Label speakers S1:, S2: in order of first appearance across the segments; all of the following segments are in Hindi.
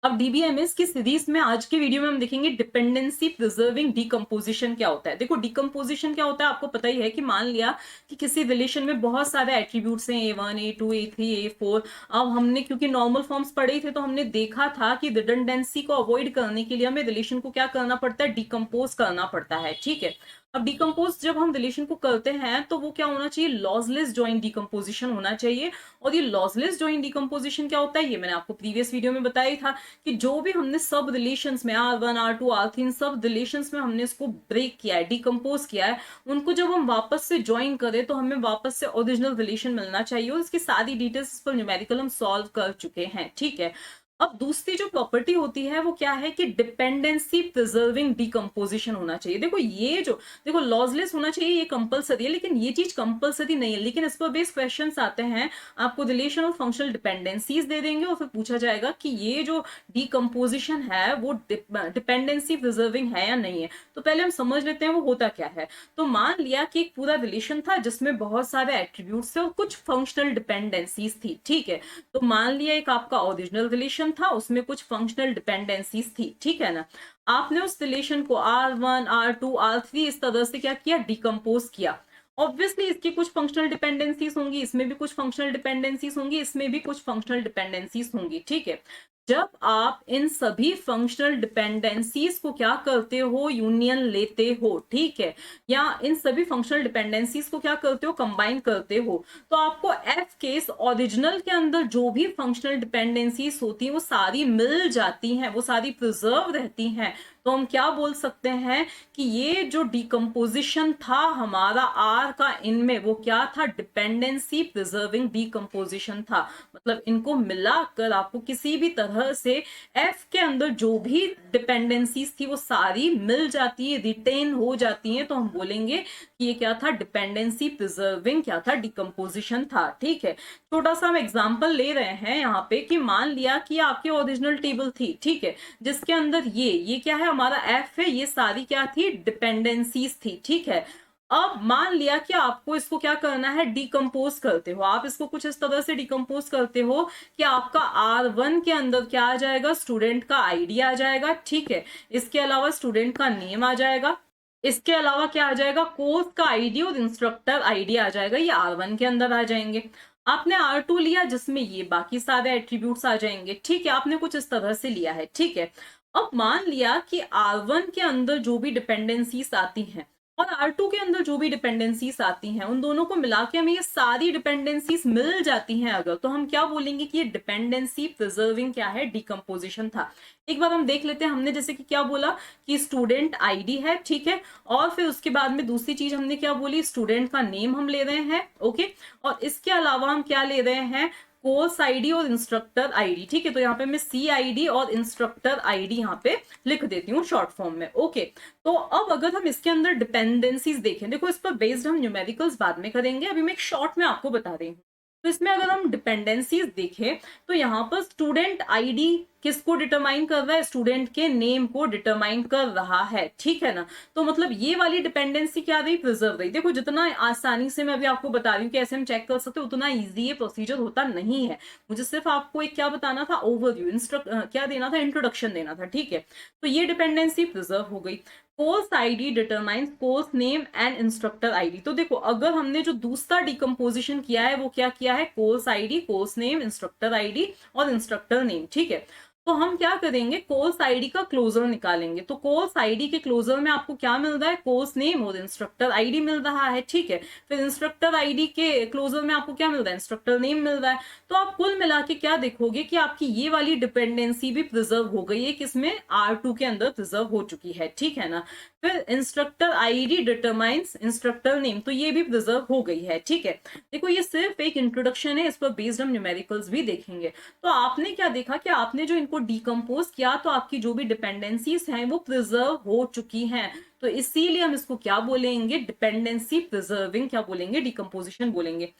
S1: अब डीबीएमएस की सीरीज में आज के वीडियो में हम देखेंगे डिपेंडेंसी प्रिजर्विंग डीकंपोजिशन क्या होता है। देखो डीकंपोजिशन क्या होता है आपको पता ही है कि मान लिया कि किसी रिलेशन में बहुत सारे एट्रीब्यूट्स हैं A1 A2 A3 A4। अब हमने क्योंकि नॉर्मल फॉर्म्स पढ़े ही थे तो हमने देखा था कि रिडंडेंसी को अवॉइड करने के लिए हमें रिलेशन को क्या करना पड़ता है, डिकम्पोज करना पड़ता है। ठीक है, अब डिकम्पोज जब हम रिलेशन को करते हैं तो वो क्या होना चाहिए, लॉसलेस जॉइंट डिकम्पोजिशन होना चाहिए। और ये लॉसलेस जॉइंट डिकम्पोजिशन क्या होता है ये मैंने आपको प्रीवियस वीडियो में बताया ही था कि जो भी हमने सब रिलेशंस में R1 R2 R3 इन सब रिलेशंस में हमने इसको ब्रेक किया है, डिकम्पोज किया है, उनको जब हम वापस से ज्वाइन करें तो हमें वापस से ओरिजिनल रिलेशन मिलना चाहिए। और इसकी सारी डिटेल्स पर न्यूमेरिकल हम सॉल्व कर चुके हैं। ठीक है, अब दूसरी जो प्रॉपर्टी होती है वो क्या है कि डिपेंडेंसी प्रिजर्विंग डिकम्पोजिशन होना चाहिए। देखो ये जो देखो लॉसलेस होना चाहिए ये कंपलसरी है, लेकिन ये चीज कंपलसरी नहीं है। लेकिन इस पर बेस क्वेश्चंस आते हैं, आपको रिलेशन और फंक्शनल डिपेंडेंसीज दे देंगे और फिर पूछा जाएगा कि ये जो डिकम्पोजिशन है वो डिपेंडेंसी प्रिजर्विंग है या नहीं है। तो पहले हम समझ लेते हैं वो होता क्या है। तो मान लिया कि एक पूरा रिलेशन था जिसमें बहुत सारे एट्रीब्यूट्स थे और कुछ फंक्शनल डिपेंडेंसीज थी। ठीक है, तो मान लिया एक आपका ओरिजिनल रिलेशन था, उसमें कुछ फंक्शनल डिपेंडेंसीज थी। ठीक है ना, आपने उस रिलेशन को R1 R2 R3 इस तरह से क्या किया, डिकम्पोज किया। ऑब्वियसली इसकी कुछ फंक्शनल डिपेंडेंसीज होंगी, इसमें भी कुछ फंक्शनल डिपेंडेंसीज होंगी, इसमें भी कुछ फंक्शनल डिपेंडेंसीज होंगी। ठीक है, जब आप इन सभी फंक्शनल डिपेंडेंसीज को क्या करते हो, यूनियन लेते हो, ठीक है, या इन सभी फंक्शनल डिपेंडेंसीज को क्या करते हो, कंबाइन करते हो, तो आपको एफ के इस ओरिजिनल के अंदर जो भी फंक्शनल डिपेंडेंसीज होती हैं वो सारी मिल जाती हैं, वो सारी प्रिजर्व रहती हैं। तो हम क्या बोल सकते हैं कि ये जो डिकम्पोजिशन था हमारा आर का इनमें वो क्या था, डिपेंडेंसी प्रिजर्विंग डिकम्पोजिशन था। मतलब इनको मिलाकर आपको किसी भी तरह से एफ के अंदर जो भी डिपेंडेंसीज थी वो सारी मिल जाती है, रिटेन हो जाती है। तो हम बोलेंगे कि ये क्या था, डिपेंडेंसी प्रिजर्विंग क्या था, डिकम्पोजिशन था। ठीक है, छोटा सा हम एग्जांपल ले रहे हैं यहाँ पे कि मान लिया कि आपकी ओरिजिनल टेबल थी, ठीक है, जिसके अंदर ये क्या है, हमारा एफ है, ये सारी क्या थी, डिपेंडेंसीज थी। ठीक है, अब मान लिया कि आपको इसको क्या करना है, डिकम्पोज करते हो। आप इसको कुछ इस तरह से डिकम्पोज करते हो कि आपका R1 के अंदर क्या आ जाएगा, स्टूडेंट का आईडी आ जाएगा। ठीक है, इसके अलावा स्टूडेंट का नेम आ जाएगा, इसके अलावा क्या आ जाएगा, कोर्स का आईडी और इंस्ट्रक्टर आईडी आ जाएगा, ये R1 के अंदर आ जाएंगे। आपने R2 लिया जिसमें ये बाकी सारे एट्रीब्यूट्स आ जाएंगे। ठीक है, आपने कुछ इस तरह से लिया है। ठीक है, अब मान लिया कि R1 के अंदर जो भी डिपेंडेंसीज आती हैं और R2 के अंदर जो भी डिपेंडेंसीज आती हैं, उन दोनों को मिला के हमें ये सारी डिपेंडेंसीज मिल जाती हैं अगर, तो हम क्या बोलेंगे कि ये डिपेंडेंसी प्रिजर्विंग क्या है, डिकम्पोजिशन था। एक बार हम देख लेते हैं, हमने जैसे कि क्या बोला कि स्टूडेंट आईडी है, ठीक है, और फिर उसके बाद में दूसरी चीज हमने क्या बोली, स्टूडेंट का नेम हम ले रहे हैं। ओके, और इसके अलावा हम क्या ले रहे हैं, कोर्स आईडी और इंस्ट्रक्टर आईडी। ठीक है, तो यहाँ पे मैं CID और इंस्ट्रक्टर आईडी यहाँ पे लिख देती हूँ शॉर्ट फॉर्म में। ओके, तो अब अगर हम इसके अंदर डिपेंडेंसीज देखें, देखो इस पर बेस्ड हम न्यूमेरिकल्स बाद में करेंगे, अभी मैं एक शॉर्ट में आपको बता रही हूँ। तो इसमें अगर हम डिपेंडेंसीज देखें तो यहाँ पर स्टूडेंट आईडी किसको डिटरमाइन कर रहा है, स्टूडेंट के नेम को डिटरमाइन कर रहा है। ठीक है ना, तो मतलब ये वाली डिपेंडेंसी क्या रही, प्रिजर्व रही। देखो जितना आसानी से मैं अभी आपको बता रही हूँ कि ऐसे हम चेक कर सकते हैं, उतना इजी ये प्रोसीजर होता नहीं है। मुझे सिर्फ आपको एक क्या बताना था, ओवरव्यू, क्या देना था, इंट्रोडक्शन देना था। ठीक है, तो ये डिपेंडेंसी प्रिजर्व हो गई। Course ID determines course name and instructor ID. तो देखो अगर हमने जो दूसरा डिकम्पोजिशन किया है वो क्या किया है, course ID, course name, instructor ID और इंस्ट्रक्टर नेम। ठीक है, तो हम क्या करेंगे, कोर्स आईडी का क्लोजर निकालेंगे। तो कोर्स आईडी के क्लोजर में आपको क्या मिल रहा है, कोर्स नेम और इंस्ट्रक्टर आईडी मिल रहा है। ठीक है, फिर इंस्ट्रक्टर आईडी के क्लोजर में आपको क्या मिल रहा है, इंस्ट्रक्टर नेम मिल रहा है। तो आप कुल मिला के क्या देखोगे कि आपकी ये वाली डिपेंडेंसी भी प्रिजर्व हो गई है, किसमें, R2 के अंदर प्रिजर्व हो चुकी है। ठीक है ना, फिर instructor ID determines instructor name, तो ये भी प्रिजर्व हो गई है। ठीक है, देखो ये सिर्फ एक इंट्रोडक्शन है, इस पर बेस्ड हम न्यूमेरिकल्स भी देखेंगे। तो आपने क्या देखा कि आपने जो इनको डिकम्पोज किया तो आपकी जो भी डिपेंडेंसीज हैं वो प्रिजर्व हो चुकी हैं। तो इसीलिए हम इसको क्या बोलेंगे, डिपेंडेंसी प्रिजर्विंग क्या बोलेंगे, डिकम्पोजिशन बोलेंगे।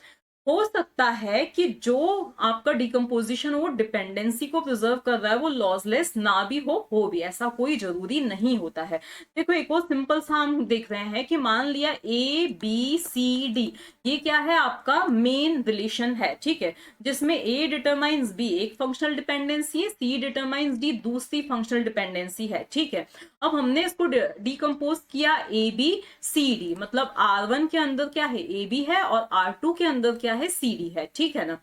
S1: हो सकता है कि जो आपका डिकम्पोजिशन वो डिपेंडेंसी को प्रिजर्व कर रहा है वो लॉसलेस ना भी हो भी, ऐसा कोई जरूरी नहीं होता है। देखो एक और सिंपल सा हम देख रहे हैं कि मान लिया ए बी सी डी, ये क्या है आपका मेन रिलेशन है, ठीक है, जिसमें ए डिटरमाइंस बी एक फंक्शनल डिपेंडेंसी है, सी डिटरमाइंस डी दूसरी फंक्शनल डिपेंडेंसी है, ठीक है। अब हमने इसको डिकम्पोज किया ए बी सी डी, मतलब R1 के अंदर क्या है ए बी है और R2 के अंदर क्या है सी डी है, ठीक है ना।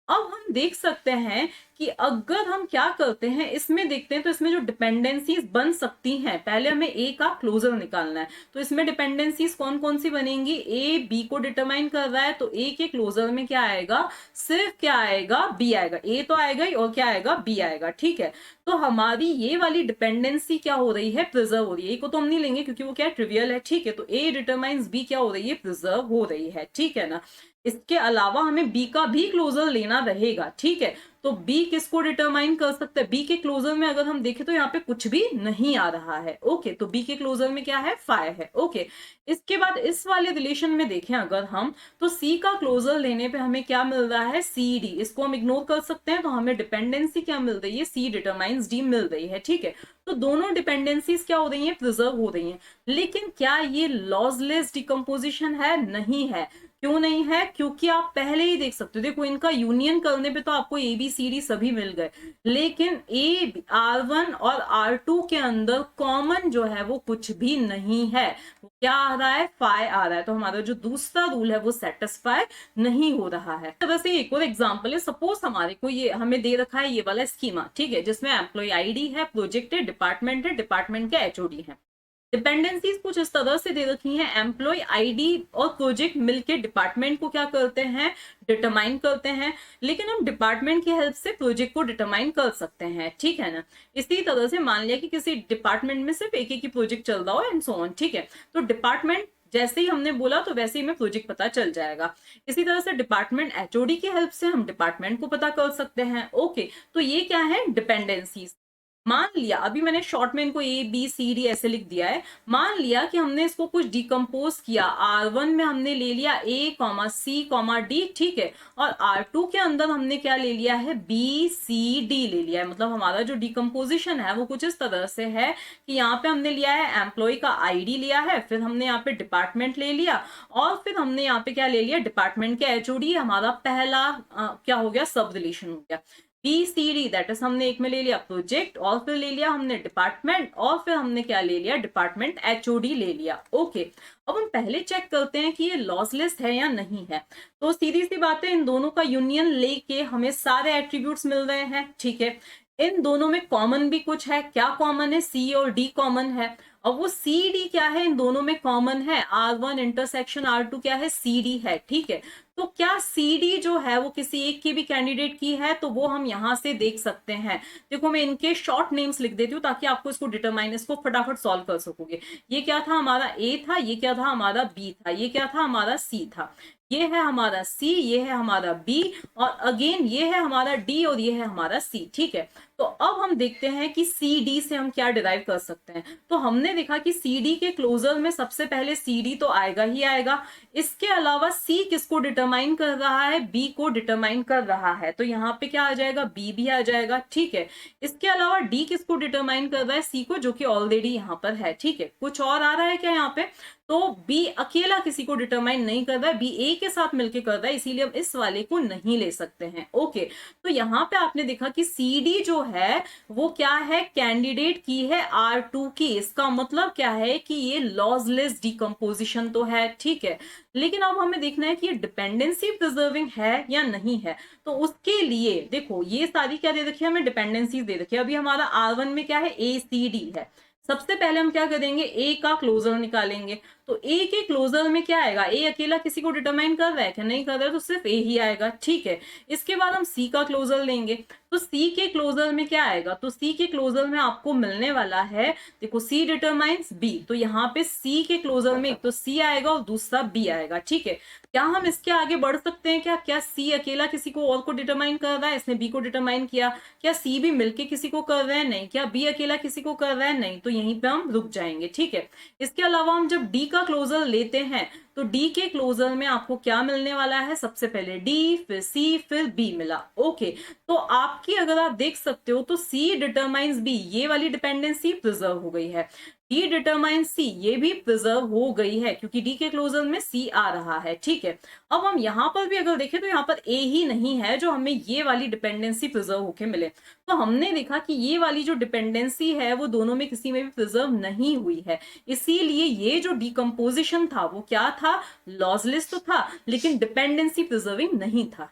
S1: अब हम देख सकते हैं कि अगर हम क्या करते हैं इसमें देखते हैं, तो इसमें जो डिपेंडेंसीज बन सकती हैं, पहले हमें ए का क्लोजर निकालना है, तो इसमें डिपेंडेंसीज कौन कौन सी बनेंगी, ए बी को डिटरमाइन कर रहा है, तो ए के क्लोजर में क्या आएगा, सिर्फ क्या आएगा, बी आएगा, ए तो आएगा ही और क्या आएगा, बी आएगा, ठीक है। तो हमारी ये वाली डिपेंडेंसी क्या हो रही है, प्रिजर्व हो रही है, ए को तो हम नहीं लेंगे क्योंकि वो क्या ट्रिवियल है, ठीक है, तो ए डिटरमाइंस बी क्या हो रही है, प्रिजर्व हो रही है, ठीक है ना। इसके अलावा हमें बी का भी क्लोजर लेना रहेगा, ठीक है, तो बी किसको डिटरमाइन कर सकते हैं, बी के क्लोजर में अगर हम देखें तो यहाँ पे कुछ भी नहीं आ रहा है, ओके, तो बी के क्लोजर में क्या है, 5 है, ओके। इसके बाद इस वाले रिलेशन में देखें अगर हम, तो सी का क्लोजर लेने पे हमें क्या मिल रहा है, सी डी, इसको हम इग्नोर कर सकते हैं, तो हमें डिपेंडेंसी क्या मिल रही है, सी डिटरमाइंस डी मिल रही है, ठीक है। तो दोनों डिपेंडेंसीज क्या हो रही हैं, प्रिजर्व हो रही हैं, लेकिन क्या ये लॉसलेस डिकम्पोजिशन है, नहीं है। क्यों नहीं है, क्योंकि आप पहले ही देख सकते हो, देखो इनका यूनियन करने पे तो आपको ए बी सी डी सभी मिल गए, लेकिन ए R1 और R2 के अंदर कॉमन जो है वो कुछ भी नहीं है, वो क्या आ रहा है, 5 आ रहा है, तो हमारा जो दूसरा रूल है वो सेटिस्फाई नहीं हो रहा है। तरह से एक और एग्जांपल है, सपोज हमारे को ये हमें दे रखा है ये वाला स्कीमा, ठीक है, जिसमें एम्प्लॉय आईडी है, प्रोजेक्ट है, डिपार्टमेंट के एचओडी है। डिपेंडेंसीज कुछ इस तरह से दे रखी हैं, एम्प्लॉय आईडी और प्रोजेक्ट मिलके डिपार्टमेंट को क्या करते हैं, डिटरमाइन करते हैं, लेकिन हम डिपार्टमेंट की हेल्प से प्रोजेक्ट को डिटरमाइन कर सकते हैं, ठीक है ना। इसी तरह से मान लिया कि किसी डिपार्टमेंट में सिर्फ एक ही प्रोजेक्ट चल रहा हो एंड सो ऑन, ठीक है, तो डिपार्टमेंट जैसे ही हमने बोला तो वैसे ही हमें प्रोजेक्ट पता चल जाएगा। इसी तरह से डिपार्टमेंट एचओडी की हेल्प से हम डिपार्टमेंट को पता कर सकते हैं, ओके। तो ये क्या है, डिपेंडेंसीज। मान लिया अभी मैंने शॉर्ट में इनको ए बी सी डी ऐसे लिख दिया है, मान लिया कि हमने इसको कुछ डिकम्पोज किया, R1 में हमने ले लिया ए कॉमा सी कॉमा डी, ठीक है, और R2 के अंदर हमने क्या ले लिया है, बी सी डी ले लिया है, मतलब हमारा जो डिकम्पोजिशन है वो कुछ इस तरह से है कि यहाँ पे हमने लिया है एम्प्लॉय का आईडी लिया है, फिर हमने यहाँ पे डिपार्टमेंट ले लिया, और फिर हमने यहाँ पे क्या ले लिया, डिपार्टमेंट के एचओडी, हमारा पहला क्या हो गया, सब रिलेशन हो गया। B C D that is हमने एक में ले लिया प्रोजेक्ट, और फिर ले लिया हमने डिपार्टमेंट, और फिर हमने क्या ले लिया, डिपार्टमेंट एचओडी ले लिया, ओके। अब हम पहले चेक करते हैं कि ये लॉसलेस है या नहीं है। तो सीधी सी बात है, इन दोनों का यूनियन लेके हमें सारे एट्रीब्यूट्स मिल रहे हैं, ठीक है। इन दोनों में कॉमन भी कुछ है, क्या कॉमन है, सी और डी कॉमन है, और वो सी डी क्या है, इन दोनों में कॉमन है, R1 इंटरसेक्शन R2 क्या है, सी डी है, ठीक है। तो क्या सी डी जो है वो किसी एक की भी कैंडिडेट की है, तो वो हम यहां से देख सकते हैं। देखो मैं इनके शॉर्ट नेम्स लिख देती हूँ ताकि आपको इसको डिटरमाइन, इसको फटाफट सॉल्व कर सकोगे। ये क्या था, हमारा ए था, ये क्या था, हमारा बी था, ये क्या था, हमारा सी था, ये है हमारा सी, ये है हमारा बी, और अगेन ये है हमारा डी, और ये है हमारा सी, ठीक है। तो अब हम देखते हैं कि सी डी से हम क्या डिराइव कर सकते हैं। तो हमने देखा कि सी डी के क्लोजर में सबसे पहले सी डी तो आएगा ही आएगा, इसके अलावा सी किसको डिटरमाइन कर रहा है, बी को डिटरमाइन कर रहा है, तो यहाँ पे क्या आ जाएगा, बी भी आ जाएगा, ठीक है। इसके अलावा डी किसको डिटरमाइन कर रहा है, सी को, जो कि ऑलरेडी यहाँ पर है, ठीक है। कुछ और आ रहा है क्या यहाँ पे, तो बी अकेला किसी को डिटरमाइन नहीं कर रहा है, बी ए के साथ मिलकर कर रहा है, इसीलिए हम इस वाले को नहीं ले सकते हैं, ओके। तो यहाँ पे आपने देखा कि सी डी जो है वो क्या है, कैंडिडेट की है R2 की, इसका मतलब क्या है कि ये लॉसलेस डिकम्पोजिशन तो है, ठीक है। लेकिन अब हमें देखना है कि ये डिपेंडेंसी प्रिजर्विंग है या नहीं है। तो उसके लिए देखो ये सारी क्या दे रखी है, हमें डिपेंडेंसीज दे रखी है। अभी हमारा R1 में क्या है, ए सी डी है, सबसे पहले हम क्या करेंगे, ए का क्लोजर निकालेंगे, तो ए के क्लोजर में क्या आएगा, ए अकेला किसी को डिटरमाइन कर रहा है क्या, नहीं कर रहा है, तो सिर्फ ए ही आएगा, ठीक है। इसके बाद हम सी का क्लोजर लेंगे, तो सी के क्लोजर में क्या आएगा, तो सी के क्लोजर में आपको मिलने वाला है, देखो सी डिटरमाइंस बी, तो यहाँ पे सी के क्लोजर में एक तो सी आएगा और दूसरा बी आएगा, ठीक है। क्या हम इसके आगे बढ़ सकते हैं क्या, क्या सी अकेला किसी को और को डिटरमाइन कर रहा है, इसने बी को डिटरमाइन किया, क्या सी भी मिलके किसी को कर रहे हैं, नहीं, क्या बी अकेला किसी को कर रहा है, नहीं, तो यहीं पे हम रुक जाएंगे, ठीक है। इसके अलावा हम जब डी का क्लोजर लेते हैं तो डी के क्लोजर में आपको क्या मिलने वाला है, सबसे पहले डी, फिर सी, फिर बी मिला। ओके, तो आपकी अगर आप देख सकते हो तो सी डिटरमाइंस बी, ये वाली डिपेंडेंसी प्रिजर्व हो गई है। डी डिटरमाइंस सी, ये भी प्रिजर्व हो गई है क्योंकि डी के क्लोजर में सी आ रहा है। ठीक है, अब हम यहां पर भी अगर देखें तो यहाँ पर ए ही नहीं है जो हमें ये वाली डिपेंडेंसी प्रिजर्व होके मिले। तो हमने देखा कि ये वाली जो डिपेंडेंसी है वो दोनों में किसी में भी प्रिजर्व नहीं हुई है, इसीलिए ये जो डिकम्पोजिशन था वो क्या था, लॉसलेस तो था लेकिन डिपेंडेंसी प्रिजर्विंग नहीं था।